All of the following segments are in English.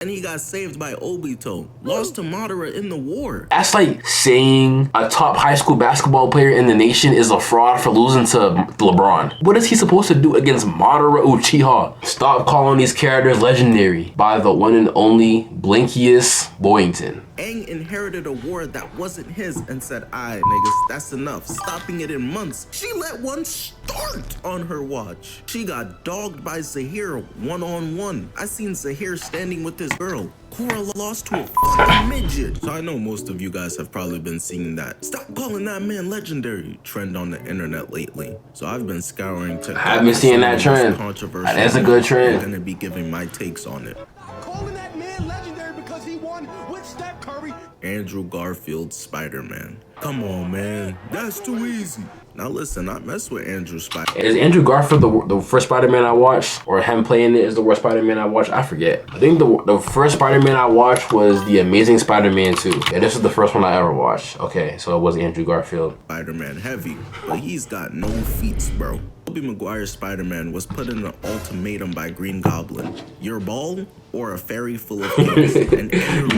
and he got saved by Obito. Lost to Madara in the war. That's like saying a top high school basketball player in the nation is a fraud for losing to LeBron. What is he supposed to do against Madara Uchiha? Stop calling these characters legendary by the one and only Blinkius Boyington. Aang inherited a war that wasn't his and said, "Aight, niggas, that's enough." Stopping it in months. She let one start on her watch. She got dogged by Zahir one-on-one. I seen Zahir standing with this girl. Korra lost to a fucking midget. So I know most of you guys have probably been seeing that "stop calling that man legendary" trend on the internet lately. So I've been scouring to. I've been seeing that trend. That's a good trend. I'm gonna be giving my takes on it. Calling that man legendary because he won with Steph Curry. Andrew Garfield's Spider-Man. Come on, man. That's too easy. Now listen, I mess with Andrew Spider. Is Andrew Garfield the first Spider-Man I watched? Or him playing it is the worst Spider-Man I watched? I forget. I think the first Spider-Man I watched was The Amazing Spider-Man 2. Yeah, this is the first one I ever watched. Okay, so it was Andrew Garfield. Spider-Man heavy, but he's got no feats, bro. Tobey Maguire's Spider-Man was put in an ultimatum by Green Goblin. Your ball or a fairy full of kids? And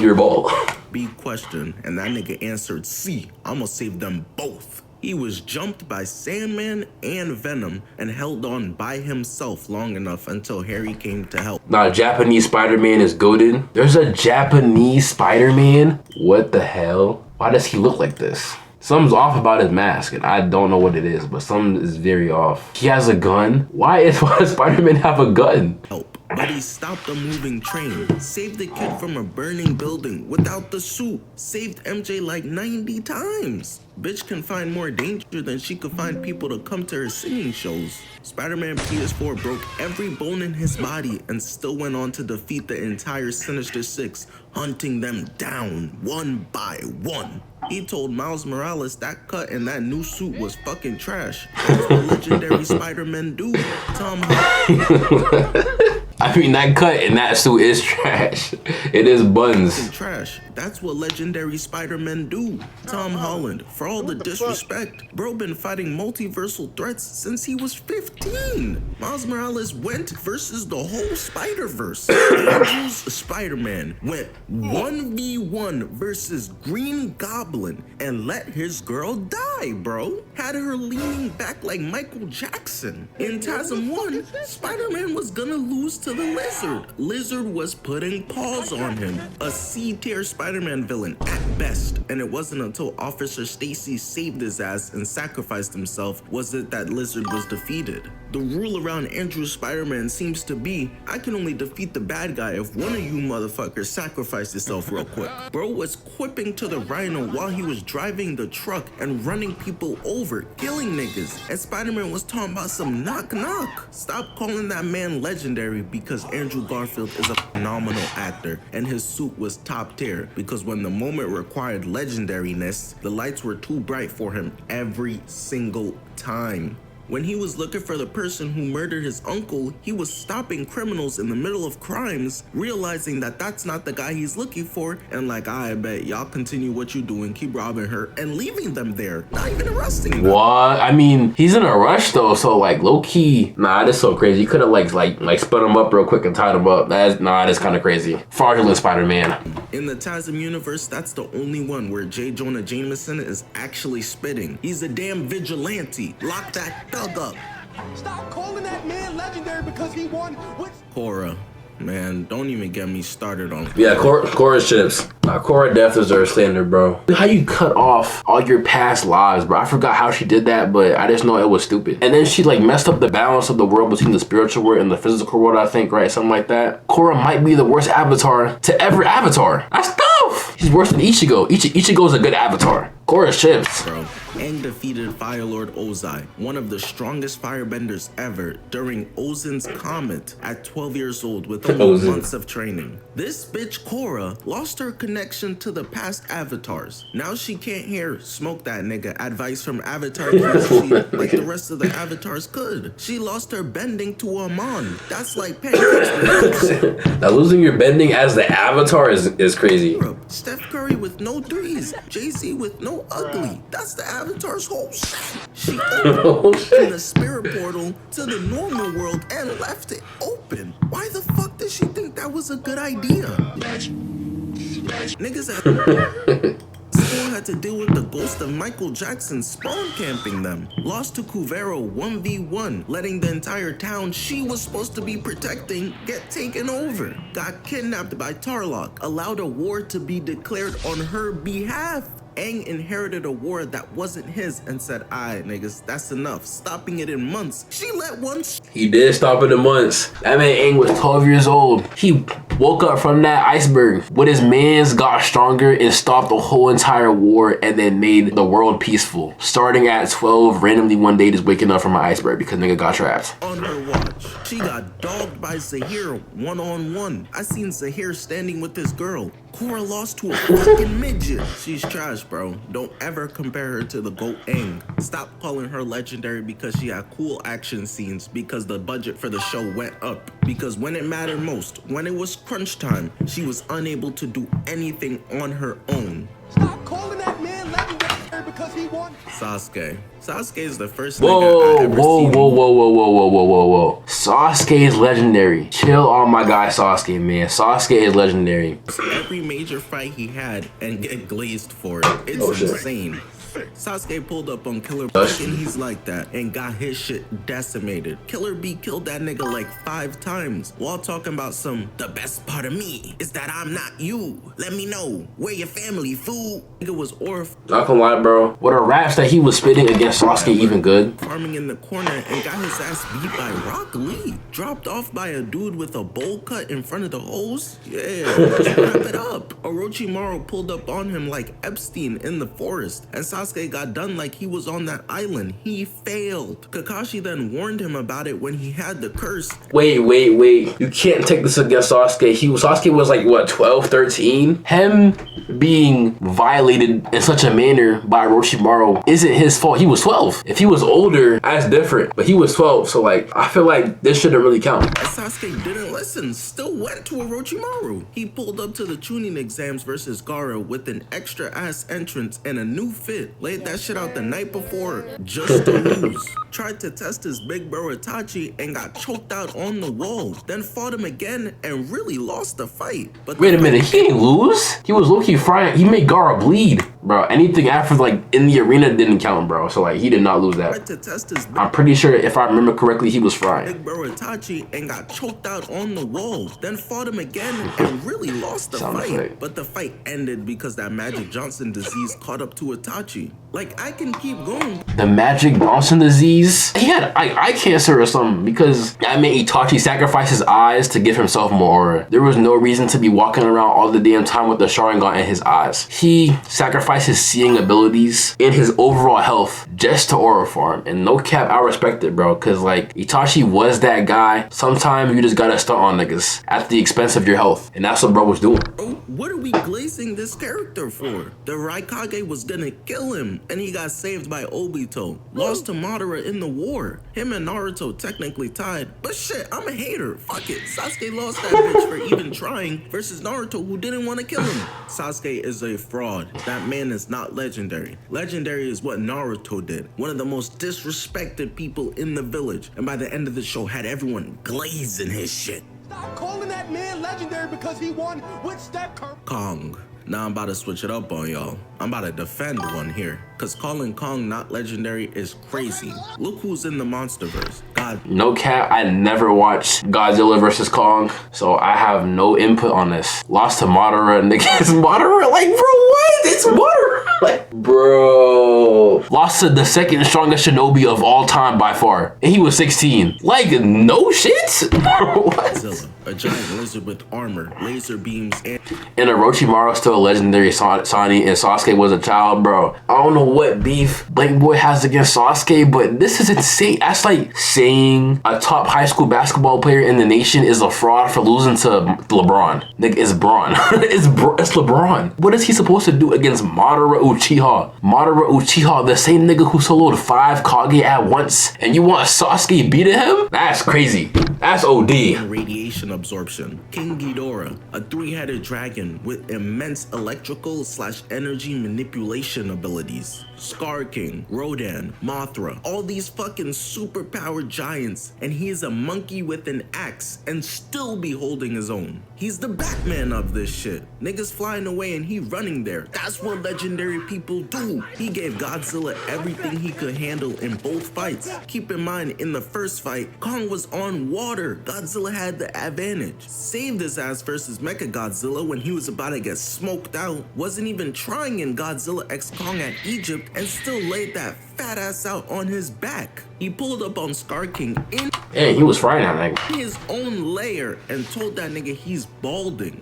your ball. Big question, and that nigga answered C. I'ma save them both. He was jumped by Sandman and Venom and held on by himself long enough until Harry came to help. Nah, Japanese Spider-Man is goated. There's a Japanese Spider-Man? What the hell? Why does he look like this? Something's off about his mask, and I don't know what it is, but something is very off. He has a gun? Why does Spider-Man have a gun? Help. But he stopped a moving train, saved the kid from a burning building without the suit, saved MJ like 90 times. Bitch can find more danger than she could find people to come to her singing shows. Spider-Man PS4 broke every bone in his body and still went on to defeat the entire Sinister Six, hunting them down one by one. He told Miles Morales that cut and that new suit was fucking trash. That's what legendary Spider-Men do. Tom Holland. I mean, that cut and that suit is trash. It is buns. Trash. That's what legendary Spider-Men do. Tom Holland, for all the disrespect, bro been fighting multiversal threats since he was 15. Miles Morales went versus the whole Spider-Verse. Andrew's Spider-Man went 1v1 versus Green Goblin and let his girl die, bro. Had her leaning back like Michael Jackson. In TASM 1, Spider-Man was gonna lose to the Lizard. Lizard was putting paws on him. A C-tier Spider-Man villain at best. And it wasn't until Officer Stacy saved his ass and sacrificed himself was it that Lizard was defeated. The rule around Andrew's Spider-Man seems to be, I can only defeat the bad guy if one of you motherfuckers sacrifice yourself real quick. Bro was quipping to the Rhino while he was driving the truck and running people over, killing niggas. And Spider-Man was talking about some knock knock. Stop calling that man legendary because Andrew Garfield is a phenomenal actor and his suit was top tier because when the moment required legendariness, the lights were too bright for him every single time. When he was looking for the person who murdered his uncle, he was stopping criminals in the middle of crimes, realizing that that's not the guy he's looking for, and like, I bet y'all continue what you doing, keep robbing her, and leaving them there, not even arresting them. What? I mean, he's in a rush though, so like low key. Nah, that's so crazy. You could have like split him up real quick and tied him up. That's kind of crazy. Fraudulent Spider-Man. In the TASM universe, that's the only one where J. Jonah Jameson is actually spitting. He's a damn vigilante. Lock that thug up. Stop calling that man legendary because he won with Korra. Man, don't even get me started on. Yeah, Korra's chips. Nah, Korra death deserves slander, bro. How you cut off all your past lives, bro? I forgot how she did that, but I just know it was stupid. And then she like messed up the balance of the world between the spiritual world and the physical world, I think, right? Something like that. Korra might be the worst avatar to ever avatar. That's tough. She's worse than Ichigo. Ichigo's a good avatar. Korra's chips. Bro, Aang defeated Fire Lord Ozai, one of the strongest firebenders ever, during Ozen's Comet at 12 years old with only months of training. This bitch Korra lost her connection to the past avatars. Now she can't hear "smoke that nigga" advice from Avatar 3 like the rest of the avatars could. She lost her bending to Amon. That's like pancakes. Now losing your bending as the avatar is crazy. Steph Curry with with no threes, Jay-Z with no ugly. That's the Avatar's whole shit. She opened from the spirit portal to the normal world and left it open. Why the fuck did she think that was a good idea? Niggas still had to deal with the ghost of Michael Jackson spawn camping them. Lost to Kuvero 1v1, letting the entire town she was supposed to be protecting get taken over. Got kidnapped by Tarlok, allowed a war to be declared on her behalf. Aang inherited a war that wasn't his and said, "Aight, niggas, that's enough." Stopping it in months. She let one. He did stop it in months. That man Aang was 12 years old. He woke up from that iceberg with his mans, got stronger, and stopped the whole entire war and then made the world peaceful. Starting at 12, randomly one day just waking up from an iceberg because nigga got trapped. On her watch, she got dogged by Zahir one-on-one. I seen Zahir standing with this girl. Korra lost to a fucking midget. She's trash, bro. Don't ever compare her to the GOAT Aang. Stop calling her legendary because she had cool action scenes, because the budget for the show went up. Because when it mattered most, when it was crunch time, she was unable to do anything on her own. Stop calling that man legendary because he won. Sasuke. Sasuke is the first nigga I ever seen. Whoa. Sasuke is legendary. Chill on my guy Sasuke, man. Sasuke is legendary. Every major fight he had and get glazed for it. It's insane. Sasuke pulled up on Killer B and he's like that and got his shit decimated. Killer B killed that nigga like 5 times while talking about the best part of me is that I'm not you. Let me know where your family, fool. Nigga was Not gonna lie, bro. Were the raps that he was spitting against Sasuke even good? farming in the corner and got his ass beat by Rock Lee. Dropped off by a dude with a bowl cut in front of the hose. Yeah, let's wrap it up. Orochimaru pulled up on him like Epstein in the forest and Sasuke got done like he was on that island. He failed. Kakashi then warned him about it when he had the curse. Wait. You can't take this against Sasuke. Sasuke was like, what, 12, 13? Him being violated in such a manner by Orochimaru isn't his fault. He was 12. If he was older, that's different. But he was 12, so like, I feel like this shouldn't really count. Sasuke didn't listen, still went to Orochimaru. He pulled up to the Chunin exams versus Gaara with an extra ass entrance and a new fit. Laid that shit out the night before just to lose. Tried to test his big bro Itachi and got choked out on the wall. Then fought him again and really lost the fight. But wait a minute, he didn't lose? He was low-key frying. He made Gaara bleed. Bro, anything after like in the arena didn't count, bro. So like he did not lose that. Tried to test his I'm pretty sure if I remember correctly, he was frying. big bro Itachi and got choked out on the wall. Then fought him again and really lost the fight. But the fight ended because that Magic Johnson disease caught up to Itachi. Like, I can keep going. The Magic Johnson disease? He had eye cancer or something because I mean Itachi sacrificed his eyes to give himself more aura. There was no reason to be walking around all the damn time with the Sharingan in his eyes. He sacrificed his seeing abilities and his overall health just to aura farm. And no cap, I respect it, bro, because like Itachi was that guy. Sometimes you just gotta stunt on niggas at the expense of your health. And that's what bro was doing. Oh, what are we glazing this character for? The Raikage was gonna kill him and he got saved by Obito. Lost to Madara in the war. Him and Naruto technically tied, but shit, I'm a hater. Fuck it. Sasuke lost that bitch for even trying versus Naruto who didn't want to kill him. Sasuke is a fraud. That man is not legendary. Legendary is what Naruto did. One of the most disrespected people in the village. And by the end of the show had everyone glazing his shit. Stop calling that man legendary because he won with Steph Curry. Kong. Now I'm about to switch it up on y'all. I'm about to defend one here. Cause calling Kong not legendary is crazy. Look who's in the Monsterverse. God. No cap, I never watched Godzilla vs. Kong, so I have no input on this. Lost to Madara, nigga. It's Madara? Like, bro, what? It's Madara. Like, bro. Lost to the second strongest shinobi of all time by far. And he was 16. Like, no shit? Bro, what? Godzilla, a giant lizard with armor, laser beams, and Orochimaru still a legendary Sani, and Sasuke was a child, bro. I don't know what beef Blank Boy has against Sasuke, but this is insane. That's like saying a top high school basketball player in the nation is a fraud for losing to LeBron. Nigga, it's Braun. it's LeBron. What is he supposed to do against Madara Uchiha? Madara Uchiha, the same nigga who soloed 5 Kage at once, and you want Sasuke beating him? That's crazy. That's OD. radiation absorption. King Ghidorah, a three-headed dragon with immense electrical/energy manipulation abilities. Scar King, Rodan, Mothra, all these fucking superpowered giants, and he is a monkey with an axe and still be holding his own. He's the Batman of this shit. Niggas flying away and he running there. That's what legendary people do. He gave Godzilla everything he could handle in both fights. Keep in mind, in the first fight, Kong was on water. Godzilla had the advantage. Saved his ass versus Mechagodzilla when he was about to get smoked out. Wasn't even trying in Godzilla x Kong at Egypt and still laid that fat ass out on his back. He pulled up on Scar King in Hey, he was frying that nigga. his own lair and told that nigga he's balding.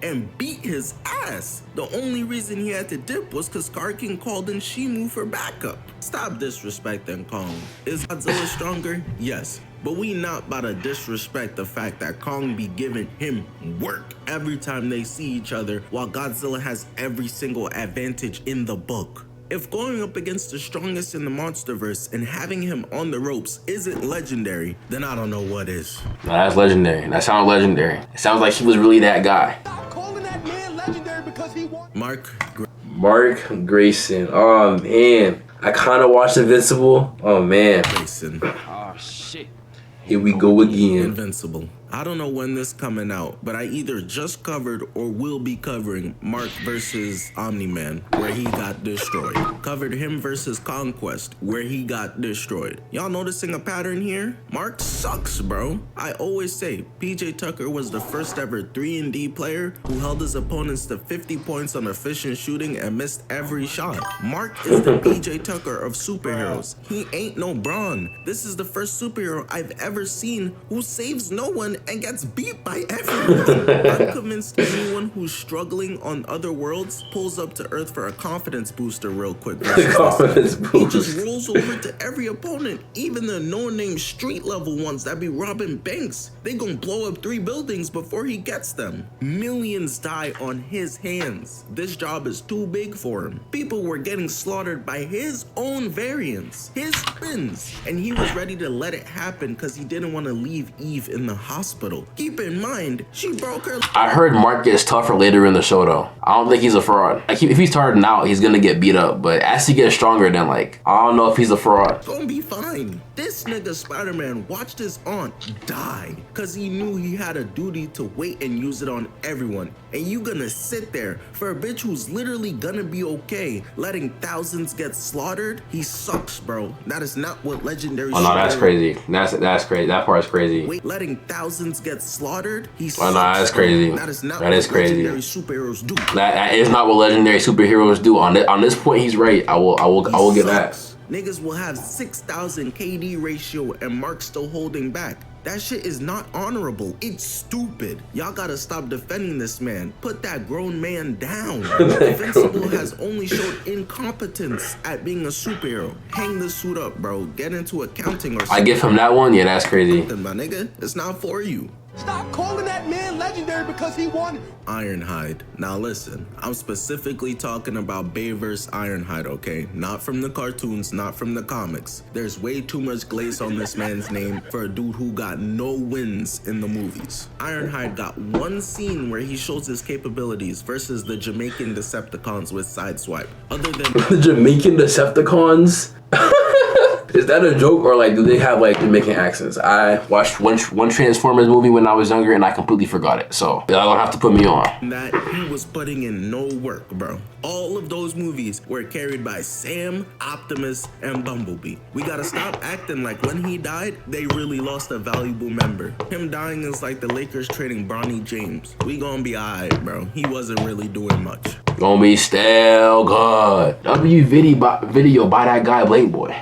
And beat his ass. The only reason he had to dip was because Scar King called in Shimu for backup. Stop disrespecting Kong. Is Godzilla stronger? Yes. But we not about to disrespect the fact that Kong be giving him work every time they see each other, while Godzilla has every single advantage in the book. If going up against the strongest in the monsterverse and having him on the ropes isn't legendary, then I don't know what is. No, that's legendary. That sounds legendary. It sounds like he was really that guy. Stop calling that man legendary because he won. Mark Grayson. Oh man. I kind of watched Invincible. Oh man. Grayson. Oh shit. Here we go again. Invincible. I don't know when this coming out, but I either just covered or will be covering Mark versus Omni-Man, where he got destroyed. Covered him versus Conquest, where he got destroyed. Y'all noticing a pattern here? Mark sucks, bro. I always say PJ Tucker was the first ever 3-and-D player who held his opponents to 50 points on efficient shooting and missed every shot. Mark is the PJ Tucker of superheroes. He ain't no Braun. This is the first superhero I've ever seen who saves no one and gets beat by everyone. I'm convinced anyone who's struggling on other worlds pulls up to Earth for a confidence booster real quick. Confidence He boost. just rolls over to every opponent, even the no-name street level ones that be robbing banks. They gonna blow up 3 buildings before he gets them. Millions die on his hands. This job is too big for him. People were getting slaughtered by his own variants, his twins, and he was ready to let it happen because he didn't want to leave Eve in the hospital. Keep in mind, she broke her. I heard Mark gets tougher later in the show though. I don't think he's a fraud. Like if he's starting out, he's gonna get beat up. But as he gets stronger, then like I don't know if he's a fraud. Gonna be fine. This nigga Spider-Man watched his aunt die because he knew he had a duty to wait and use it on everyone. And you gonna sit there for a bitch who's literally gonna be okay letting thousands get slaughtered? He sucks, bro. That is not what legendary. Oh no, that's crazy. That's crazy. That part is crazy. Wait, letting thousands get slaugred? He sucks. Oh no, that's crazy. That is not That what is crazy. legendary superheroes do. That is not what legendary superheroes do. On this point, he's right. I will give that. Niggas will have 6,000 KD ratio and Mark still holding back. That shit is not honorable. It's stupid. Y'all gotta stop defending this man. Put that grown man down. Invincible has only showed incompetence at being a superhero. Hang the suit up, bro. Get into accounting or something. I give him that one. Yeah, that's crazy. My nigga, it's not for you. Stop calling that man legendary because he won. Ironhide. Now listen, I'm specifically talking about Bayverse Ironhide, okay? Not from the cartoons, not from the comics. There's way too much glaze on this man's name for a dude who got no wins in the movies. Ironhide got one scene where he shows his capabilities versus the Jamaican Decepticons with Sideswipe. Other than The Jamaican Decepticons. Is that a joke or like do they have like Jamaican accents? I watched one Transformers movie when I was younger and I completely forgot it. So y'all don't have to put me on. that, he was putting in no work, bro. All of those movies were carried by Sam, Optimus, and Bumblebee. We gotta stop acting like when he died, they really lost a valuable member. Him dying is like the Lakers trading Bronny James. We gonna be alright, bro. He wasn't really doing much. Gonna be still good. W video by that guy Blake Boy.